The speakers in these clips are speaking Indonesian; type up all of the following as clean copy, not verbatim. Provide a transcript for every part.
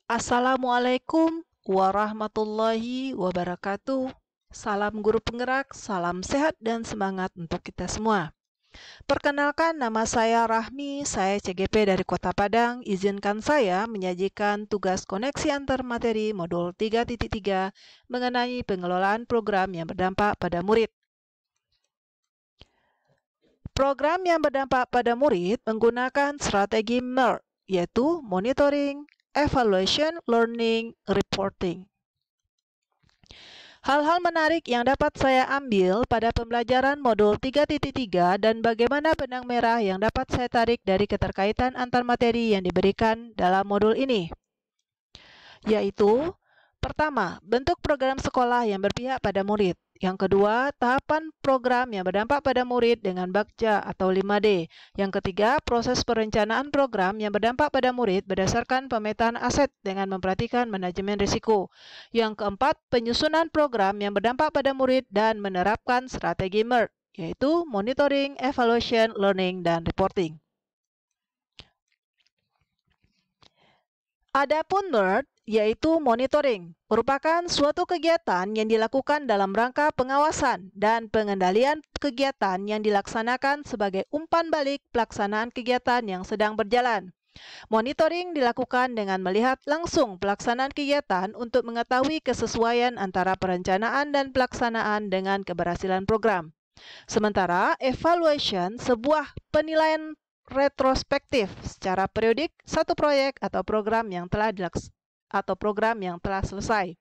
Assalamualaikum warahmatullahi wabarakatuh. Salam guru penggerak, salam sehat dan semangat untuk kita semua. Perkenalkan, nama saya Rahmi, saya CGP dari Kota Padang. Izinkan saya menyajikan tugas koneksi antar materi modul 3.3 mengenai pengelolaan program yang berdampak pada murid. Program yang berdampak pada murid menggunakan strategi MERT, yaitu monitoring, evaluation, learning, reporting. Hal-hal menarik yang dapat saya ambil pada pembelajaran modul 3.3 dan bagaimana benang merah yang dapat saya tarik dari keterkaitan antar materi yang diberikan dalam modul ini. Yaitu, pertama, bentuk program sekolah yang berpihak pada murid. Yang kedua, tahapan program yang berdampak pada murid dengan Bagja atau 5D. Yang ketiga, proses perencanaan program yang berdampak pada murid berdasarkan pemetaan aset dengan memperhatikan manajemen risiko. Yang keempat, penyusunan program yang berdampak pada murid dan menerapkan strategi MERT, yaitu monitoring, evaluation, learning, dan reporting. Adapun MERT, yaitu monitoring, merupakan suatu kegiatan yang dilakukan dalam rangka pengawasan dan pengendalian kegiatan yang dilaksanakan sebagai umpan balik pelaksanaan kegiatan yang sedang berjalan. Monitoring dilakukan dengan melihat langsung pelaksanaan kegiatan untuk mengetahui kesesuaian antara perencanaan dan pelaksanaan dengan keberhasilan program. Sementara evaluation, sebuah penilaian retrospektif secara periodik satu proyek atau program yang telah selesai.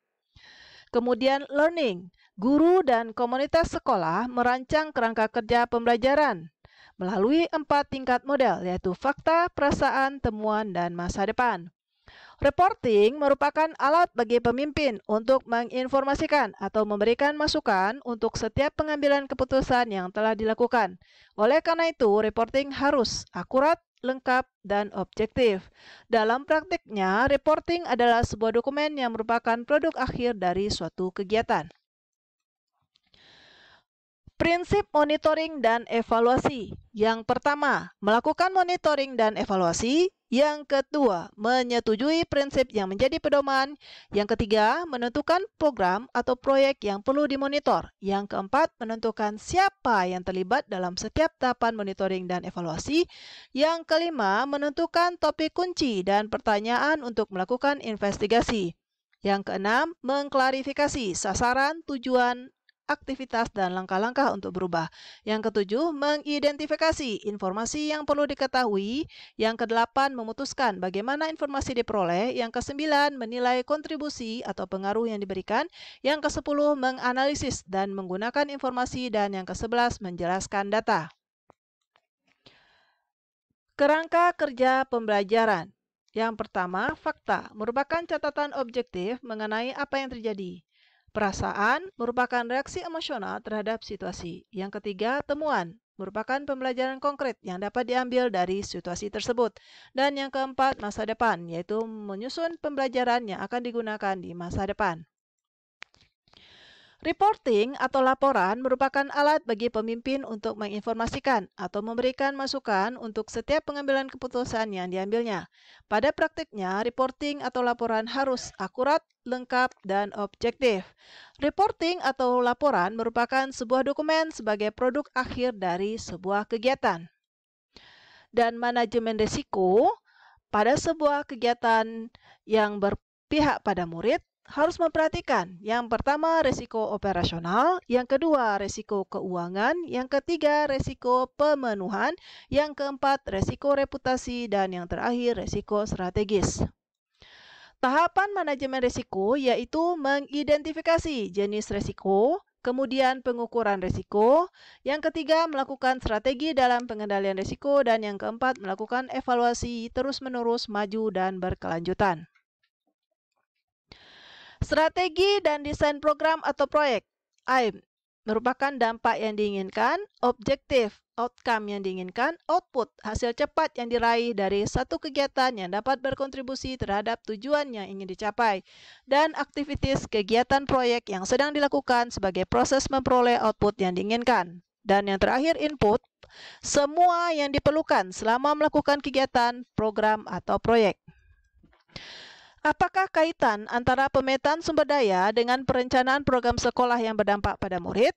Kemudian learning, guru dan komunitas sekolah merancang kerangka kerja pembelajaran melalui 4 tingkat model, yaitu fakta, perasaan, temuan, dan masa depan. Reporting merupakan alat bagi pemimpin untuk menginformasikan atau memberikan masukan untuk setiap pengambilan keputusan yang telah dilakukan. Oleh karena itu, reporting harus akurat, lengkap, dan objektif. Dalam praktiknya, reporting adalah sebuah dokumen yang merupakan produk akhir dari suatu kegiatan. Prinsip monitoring dan evaluasi. Yang pertama, melakukan monitoring dan evaluasi. Yang kedua, menyetujui prinsip yang menjadi pedoman. Yang ketiga, menentukan program atau proyek yang perlu dimonitor. Yang keempat, menentukan siapa yang terlibat dalam setiap tahapan monitoring dan evaluasi. Yang kelima, menentukan topik kunci dan pertanyaan untuk melakukan investigasi. Yang keenam, mengklarifikasi sasaran, tujuan, aktivitas, dan langkah-langkah untuk berubah. Yang ketujuh, mengidentifikasi informasi yang perlu diketahui. Yang kedelapan, memutuskan bagaimana informasi diperoleh. Yang kesembilan, menilai kontribusi atau pengaruh yang diberikan. Yang kesepuluh, menganalisis dan menggunakan informasi. Dan yang kesebelas, menjelaskan data. Kerangka kerja pembelajaran. Yang pertama, fakta merupakan catatan objektif mengenai apa yang terjadi. Perasaan merupakan reaksi emosional terhadap situasi. Yang ketiga, temuan merupakan pembelajaran konkret yang dapat diambil dari situasi tersebut. Dan yang keempat, masa depan, yaitu menyusun pembelajaran yang akan digunakan di masa depan. Reporting atau laporan merupakan alat bagi pemimpin untuk menginformasikan atau memberikan masukan untuk setiap pengambilan keputusan yang diambilnya. Pada praktiknya, reporting atau laporan harus akurat, lengkap, dan objektif. Reporting atau laporan merupakan sebuah dokumen sebagai produk akhir dari sebuah kegiatan. Dan manajemen risiko pada sebuah kegiatan yang berpihak pada murid harus memperhatikan yang pertama risiko operasional, yang kedua risiko keuangan, yang ketiga risiko pemenuhan, yang keempat risiko reputasi, dan yang terakhir risiko strategis. Tahapan manajemen risiko yaitu mengidentifikasi jenis risiko, kemudian pengukuran risiko, yang ketiga melakukan strategi dalam pengendalian risiko, dan yang keempat melakukan evaluasi terus-menerus maju dan berkelanjutan. Strategi dan desain program atau proyek. AIM merupakan dampak yang diinginkan, objektif, outcome yang diinginkan, output, hasil cepat yang diraih dari satu kegiatan yang dapat berkontribusi terhadap tujuan yang ingin dicapai, dan aktivitas kegiatan proyek yang sedang dilakukan sebagai proses memperoleh output yang diinginkan. Dan yang terakhir, input, semua yang diperlukan selama melakukan kegiatan, program, atau proyek. Apakah kaitan antara pemetaan sumber daya dengan perencanaan program sekolah yang berdampak pada murid?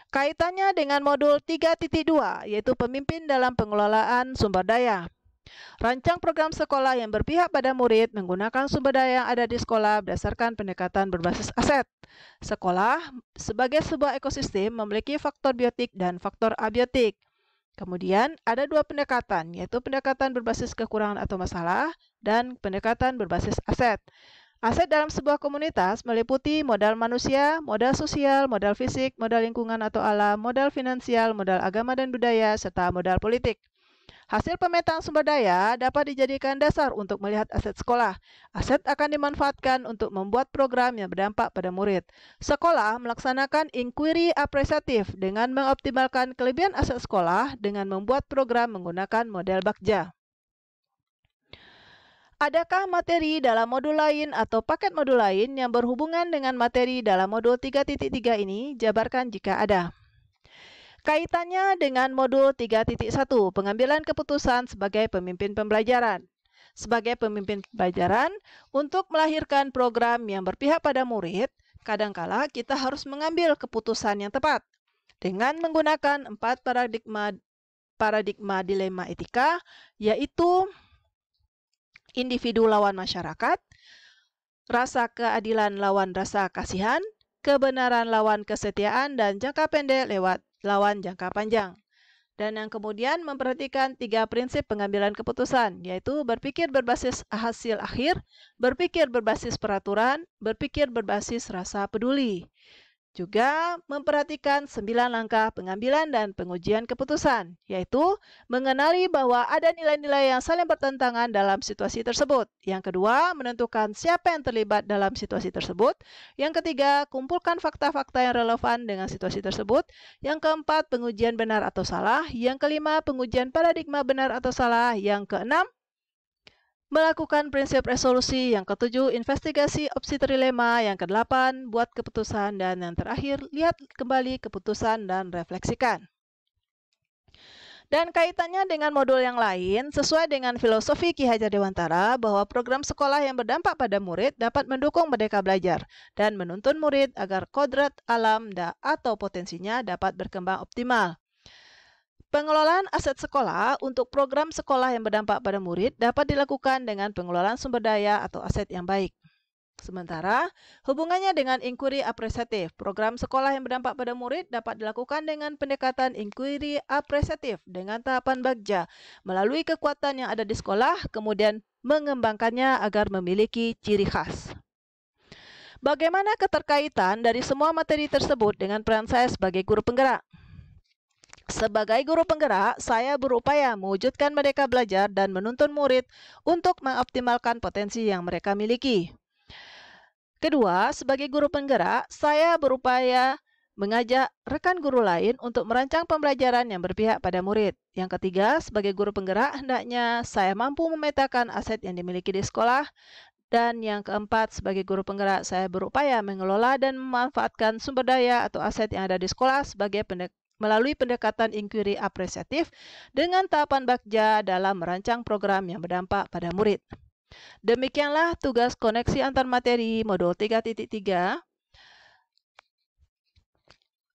Kaitannya dengan modul 3.2, yaitu pemimpin dalam pengelolaan sumber daya. Rancang program sekolah yang berpihak pada murid menggunakan sumber daya yang ada di sekolah berdasarkan pendekatan berbasis aset. Sekolah sebagai sebuah ekosistem memiliki faktor biotik dan faktor abiotik. Kemudian ada dua pendekatan, yaitu pendekatan berbasis kekurangan atau masalah dan pendekatan berbasis aset. Aset dalam sebuah komunitas meliputi modal manusia, modal sosial, modal fisik, modal lingkungan atau alam, modal finansial, modal agama dan budaya, serta modal politik. Hasil pemetaan sumber daya dapat dijadikan dasar untuk melihat aset sekolah. Aset akan dimanfaatkan untuk membuat program yang berdampak pada murid. Sekolah melaksanakan inquiry apresiatif dengan mengoptimalkan kelebihan aset sekolah dengan membuat program menggunakan model Bagja. Adakah materi dalam modul lain atau paket modul lain yang berhubungan dengan materi dalam modul 3.3 ini? Jabarkan jika ada. Kaitannya dengan modul 3.1, pengambilan keputusan sebagai pemimpin pembelajaran. Sebagai pemimpin pembelajaran, untuk melahirkan program yang berpihak pada murid, kadangkala kita harus mengambil keputusan yang tepat. Dengan menggunakan 4 paradigma dilema etika, yaitu individu lawan masyarakat, rasa keadilan lawan rasa kasihan, kebenaran lawan kesetiaan, dan jangka pendek lewat lawan jangka panjang. Dan yang kemudian memperhatikan 3 prinsip pengambilan keputusan, yaitu berpikir berbasis hasil akhir, berpikir berbasis peraturan, berpikir berbasis rasa peduli. Juga memperhatikan 9 langkah pengambilan dan pengujian keputusan, yaitu mengenali bahwa ada nilai-nilai yang saling bertentangan dalam situasi tersebut. Yang kedua, menentukan siapa yang terlibat dalam situasi tersebut. Yang ketiga, kumpulkan fakta-fakta yang relevan dengan situasi tersebut. Yang keempat, pengujian benar atau salah. Yang kelima, pengujian paradigma benar atau salah. Yang keenam, melakukan prinsip resolusi. Yang ketujuh, investigasi opsi trilema. Yang kedelapan, buat keputusan. Dan yang terakhir, lihat kembali keputusan dan refleksikan. Dan kaitannya dengan modul yang lain, sesuai dengan filosofi Ki Hajar Dewantara bahwa program sekolah yang berdampak pada murid dapat mendukung Merdeka Belajar dan menuntun murid agar kodrat alam atau potensinya dapat berkembang optimal. Pengelolaan aset sekolah untuk program sekolah yang berdampak pada murid dapat dilakukan dengan pengelolaan sumber daya atau aset yang baik. Sementara, hubungannya dengan inquiry apresiatif, program sekolah yang berdampak pada murid dapat dilakukan dengan pendekatan inquiry apresiatif dengan tahapan Bagja, melalui kekuatan yang ada di sekolah, kemudian mengembangkannya agar memiliki ciri khas. Bagaimana keterkaitan dari semua materi tersebut dengan peran saya sebagai guru penggerak? Sebagai guru penggerak, saya berupaya mewujudkan Merdeka Belajar dan menuntun murid untuk mengoptimalkan potensi yang mereka miliki. Kedua, sebagai guru penggerak, saya berupaya mengajak rekan guru lain untuk merancang pembelajaran yang berpihak pada murid. Yang ketiga, sebagai guru penggerak, hendaknya saya mampu memetakan aset yang dimiliki di sekolah. Dan yang keempat, sebagai guru penggerak, saya berupaya mengelola dan memanfaatkan sumber daya atau aset yang ada di sekolah melalui pendekatan inquiry apresiatif dengan tahapan Bagja dalam merancang program yang berdampak pada murid. Demikianlah tugas koneksi antar materi modul 3.3.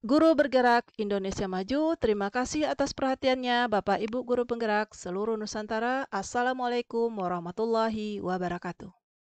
Guru Bergerak Indonesia Maju, terima kasih atas perhatiannya Bapak Ibu Guru Penggerak seluruh Nusantara. Assalamualaikum warahmatullahi wabarakatuh.